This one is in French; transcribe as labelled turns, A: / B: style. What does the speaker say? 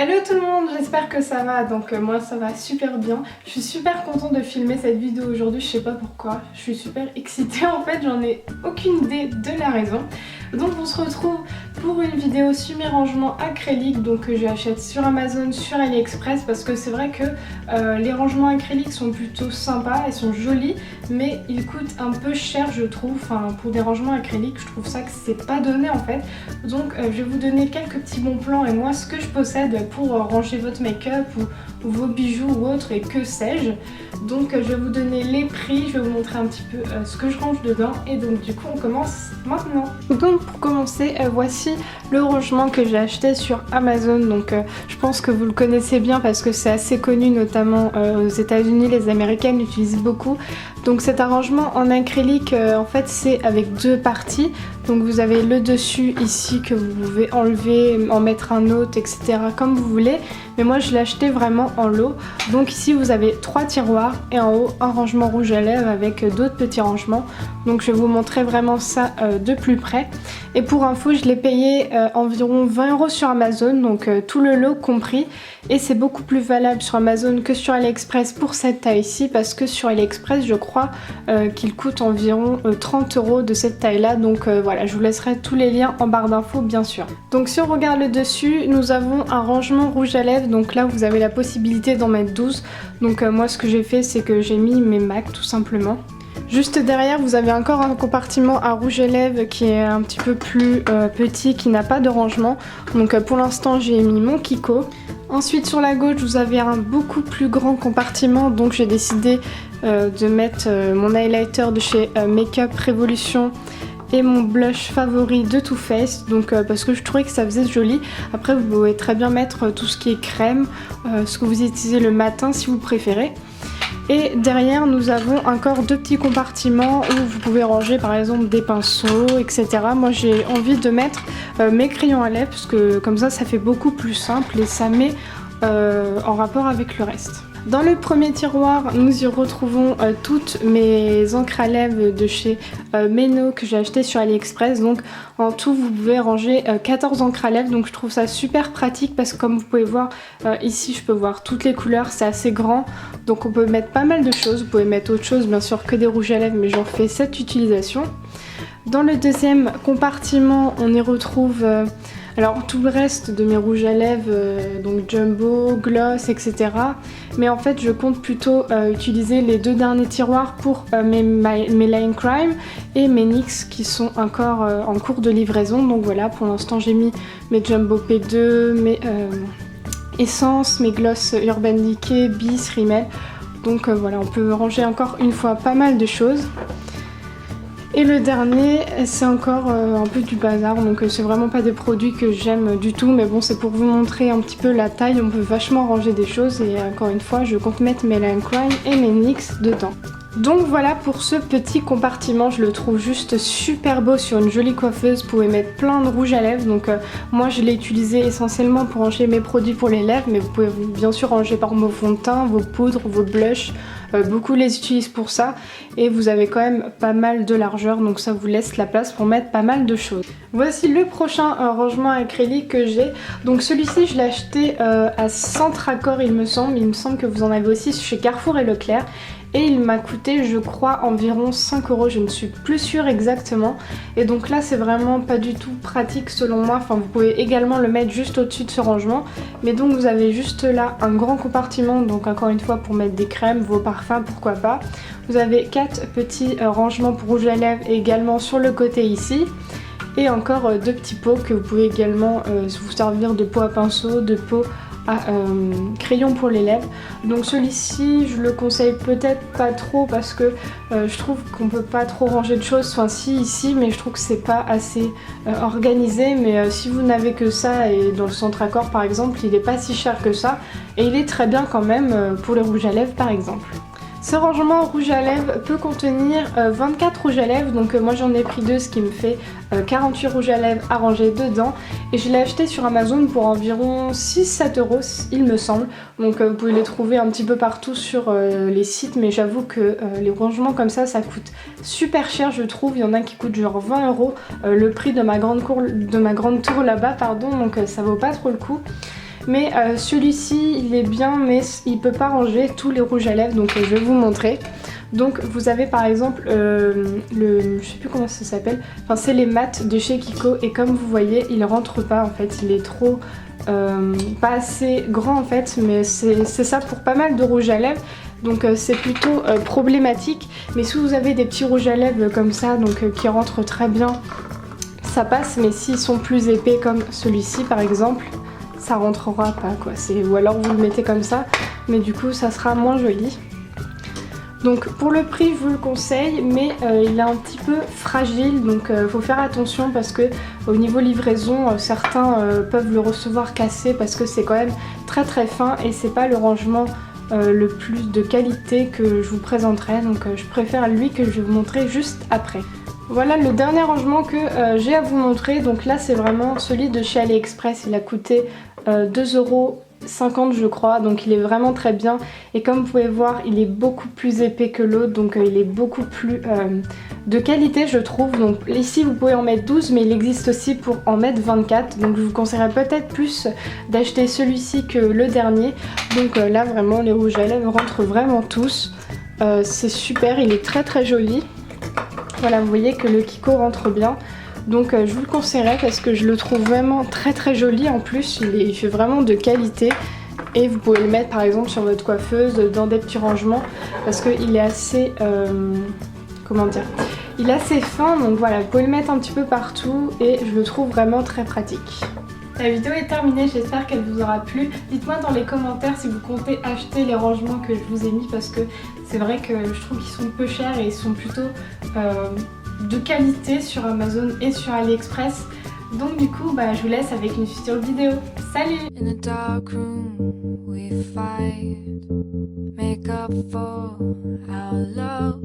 A: Hello tout le monde, j'espère que ça va. Donc moi ça va super bien. Je suis super contente de filmer cette vidéo aujourd'hui, je sais pas pourquoi. Je suis super excitée en fait, j'en ai aucune idée de la raison. Donc on se retrouve pour une vidéo sur mes rangements acryliques donc que j'achète sur Amazon, sur AliExpress, parce que c'est vrai que les rangements acryliques sont plutôt sympas, ils sont jolis, mais ils coûtent un peu cher je trouve. Enfin pour des rangements acryliques je trouve ça que c'est pas donné en fait. Donc je vais vous donner quelques petits bons plans et moi ce que je possède pour ranger votre make-up ou vos bijoux ou autres et que sais-je. Donc je vais vous donner les prix, je vais vous montrer un petit peu ce que je range dedans et donc du coup on commence maintenant. Donc pour commencer, voici le rangement que j'ai acheté sur Amazon. Donc je pense que vous le connaissez bien parce que c'est assez connu, notamment aux États-Unis, les Américaines l'utilisent beaucoup. Donc cet arrangement en acrylique en fait c'est avec deux parties. Donc vous avez le dessus ici que vous pouvez enlever, en mettre un autre, etc. comme vous voulez. Mais moi je l'ai acheté vraiment en lot. Donc ici vous avez 3 tiroirs et en haut un rangement rouge à lèvres avec d'autres petits rangements. Donc je vais vous montrer vraiment ça de plus près. Et pour info je l'ai payé environ 20 € sur Amazon, donc tout le lot compris. Et c'est beaucoup plus valable sur Amazon que sur AliExpress pour cette taille-ci, parce que sur AliExpress je crois qu'il coûte environ 30 € de cette taille-là. Donc voilà, je vous laisserai tous les liens en barre d'infos bien sûr. Donc si on regarde le dessus, nous avons un rangement rouge à lèvres. Donc là vous avez la possibilité d'en mettre 12. Donc moi ce que j'ai fait c'est que j'ai mis mes MAC tout simplement. Juste derrière vous avez encore un compartiment à rouge à lèvres qui est un petit peu plus petit, qui n'a pas de rangement. Donc pour l'instant j'ai mis mon Kiko. Ensuite sur la gauche vous avez un beaucoup plus grand compartiment, donc j'ai décidé de mettre mon highlighter de chez Makeup Revolution et mon blush favori de Too Faced, donc parce que je trouvais que ça faisait joli. Après vous pouvez très bien mettre tout ce qui est crème, ce que vous utilisez le matin si vous préférez. Et derrière nous avons encore deux petits compartiments où vous pouvez ranger par exemple des pinceaux, etc. Moi j'ai envie de mettre mes crayons à lèvres parce que comme ça fait beaucoup plus simple et ça met en rapport avec le reste. Dans le premier tiroir, nous y retrouvons toutes mes encres à lèvres de chez Meno que j'ai acheté sur AliExpress. Donc en tout, vous pouvez ranger 14 encres à lèvres. Donc je trouve ça super pratique parce que comme vous pouvez voir ici, je peux voir toutes les couleurs. C'est assez grand. Donc on peut mettre pas mal de choses. Vous pouvez mettre autre chose bien sûr que des rouges à lèvres, mais j'en fais cette utilisation. Dans le deuxième compartiment, on y retrouve... alors tout le reste de mes rouges à lèvres, donc Jumbo, Gloss, etc. Mais en fait je compte plutôt utiliser les deux derniers tiroirs pour mes Line Crime et mes NYX qui sont encore en cours de livraison. Donc voilà, pour l'instant j'ai mis mes Jumbo P2, mes Essence, mes Gloss Urban Decay, Bis, Rimmel. Donc voilà, on peut ranger encore une fois pas mal de choses. Et le dernier, c'est encore un peu du bazar, donc c'est vraiment pas des produits que j'aime du tout, mais bon c'est pour vous montrer un petit peu la taille, on peut vachement ranger des choses et encore une fois je compte mettre mes Line Crime et mes NYX dedans. Donc voilà pour ce petit compartiment, je le trouve juste super beau sur une jolie coiffeuse. Vous pouvez mettre plein de rouge à lèvres, donc moi je l'ai utilisé essentiellement pour ranger mes produits pour les lèvres, mais vous pouvez bien sûr ranger par vos fonds de teint, vos poudres, vos blushs, beaucoup les utilisent pour ça et vous avez quand même pas mal de largeur, donc ça vous laisse la place pour mettre pas mal de choses. Voici le prochain rangement acrylique que j'ai. Donc celui-ci je l'ai acheté à Centracor il me semble que vous en avez aussi chez Carrefour et Leclerc. Et il m'a coûté je crois environ 5 €, je ne suis plus sûre exactement. Et donc là c'est vraiment pas du tout pratique selon moi, enfin vous pouvez également le mettre juste au-dessus de ce rangement. Mais donc vous avez juste là un grand compartiment, donc encore une fois pour mettre des crèmes, vos parfums, pourquoi pas. Vous avez 4 petits rangements pour rouge à lèvres également sur le côté ici. Et encore deux petits pots que vous pouvez également vous servir de pot à pinceau, de pot à crayon pour les lèvres. Donc celui-ci je le conseille peut-être pas trop parce que je trouve qu'on peut pas trop ranger de choses, enfin si ici, mais je trouve que c'est pas assez organisé. Mais si vous n'avez que ça, et dans le Centracor par exemple il est pas si cher que ça et il est très bien quand même pour les rouges à lèvres par exemple. Ce rangement rouge à lèvres peut contenir 24 rouges à lèvres, donc moi j'en ai pris 2, ce qui me fait 48 rouges à lèvres à ranger dedans. Et je l'ai acheté sur Amazon pour environ 6-7 € il me semble. Donc vous pouvez les trouver un petit peu partout sur les sites, mais j'avoue que les rangements comme ça coûte super cher je trouve. Il y en a qui coûtent genre 20 €, le prix de ma grande tour là-bas, pardon, donc ça vaut pas trop le coup. Mais celui-ci il est bien mais il peut pas ranger tous les rouges à lèvres, donc je vais vous montrer. Donc vous avez par exemple je sais plus comment ça s'appelle, enfin c'est les mats de chez Kiko et comme vous voyez il rentre pas en fait, il est trop pas assez grand en fait, mais c'est ça pour pas mal de rouges à lèvres. Donc c'est plutôt problématique, mais si vous avez des petits rouges à lèvres comme ça, donc qui rentrent très bien, ça passe. Mais s'ils sont plus épais comme celui-ci par exemple, ça rentrera pas quoi. Ou alors vous le mettez comme ça, mais du coup ça sera moins joli. Donc pour le prix je vous le conseille, mais il est un petit peu fragile, donc faut faire attention parce que au niveau livraison certains peuvent le recevoir cassé parce que c'est quand même très très fin et c'est pas le rangement le plus de qualité que je vous présenterai, donc je préfère lui que je vais vous montrer juste après. Voilà le dernier rangement que j'ai à vous montrer, donc là c'est vraiment celui de chez AliExpress, il a coûté 2,50 € je crois, donc il est vraiment très bien et comme vous pouvez voir il est beaucoup plus épais que l'autre, donc il est beaucoup plus de qualité je trouve. Donc ici vous pouvez en mettre 12 mais il existe aussi pour en mettre 24, donc je vous conseillerais peut-être plus d'acheter celui-ci que le dernier. Donc là vraiment les rouges à lèvres rentrent vraiment tous, c'est super, il est très très joli. Voilà, vous voyez que le Kiko rentre bien. Donc je vous le conseillerais parce que je le trouve vraiment très très joli. En plus il fait vraiment de qualité. Et vous pouvez le mettre par exemple sur votre coiffeuse dans des petits rangements. Parce qu'il est assez... comment dire, il est assez fin. Donc voilà, vous pouvez le mettre un petit peu partout. Et je le trouve vraiment très pratique. La vidéo est terminée, j'espère qu'elle vous aura plu. Dites-moi dans les commentaires si vous comptez acheter les rangements que je vous ai mis. Parce que c'est vrai que je trouve qu'ils sont peu chers et ils sont plutôt... de qualité sur Amazon et sur AliExpress. Donc du coup je vous laisse avec une future vidéo. Salut! In a dark room we fight, make up for our love.